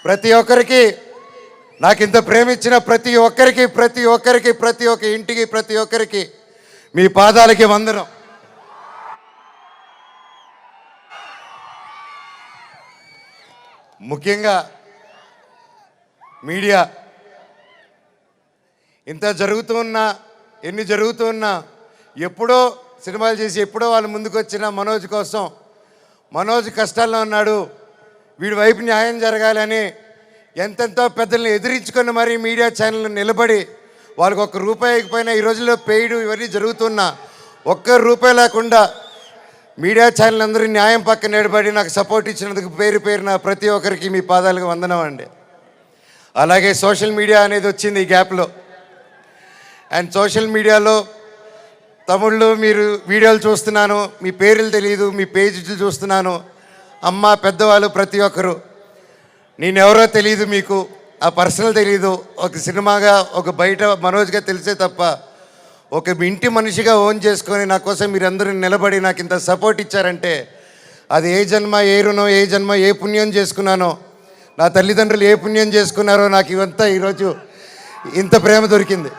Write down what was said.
ప్రతి ఒక్కరికి నాకు ఇంత ప్రేమించిన ప్రతి ఒక్కరికి ప్రతి ఒక్క ఇంటికి ప్రతి ఒక్కరికి మీ పాదాలకి వందనం. ముఖ్యంగా మీడియా ఇంత జరుగుతూ ఉన్నా ఎన్ని జరుగుతూ ఉన్నా ఎప్పుడో సినిమాలు చేసి ఎప్పుడో వాళ్ళు ముందుకు వచ్చిన మనోజ్ కోసం, మనోజ్ కష్టాల్లో ఉన్నాడు, వీడి వైపు న్యాయం జరగాలని ఎంతెంతో పెద్దల్ని ఎదిరించుకొని మరీ మీడియా ఛానల్ నిలబడి వాళ్ళకి ఒక్క రూపాయి అయిపోయినా ఈ రోజుల్లో పెయిడ్ ఇవన్నీ జరుగుతున్నా ఒక్క రూపాయి లేకుండా మీడియా ఛానల్ అందరూ న్యాయం పక్కన నిలబడి నాకు సపోర్ట్ ఇచ్చినందుకు పేరు పేరున ప్రతి ఒక్కరికి మీ పాదాలకు వందనం అండి. అలాగే సోషల్ మీడియా అనేది వచ్చింది ఈ గ్యాప్లో. అండ్ సోషల్ మీడియాలో తమ్ముళ్ళు మీరు వీడియోలు చూస్తున్నాను, మీ పేర్లు తెలియదు, మీ పేజీలు చూస్తున్నాను, అమ్మ పెద్దవాళ్ళు ప్రతి ఒక్కరు నేనెవరో తెలియదు, మీకు ఆ పర్సనల్ తెలీదు, ఒక సినిమాగా ఒక బయట మనోజ్గా తెలిసే తప్ప ఒక ఇంటి మనిషిగా ఓన్ చేసుకొని నా కోసం మీరందరూ నిలబడి నాకు ఇంత సపోర్ట్ ఇచ్చారంటే అది ఏ జన్మ ఏ రుణం ఏ జన్మ ఏ పుణ్యం చేసుకున్నానో, నా తల్లిదండ్రులు ఏ పుణ్యం చేసుకున్నారో నాకు ఇవంతా ఈరోజు ఇంత ప్రేమ దొరికింది.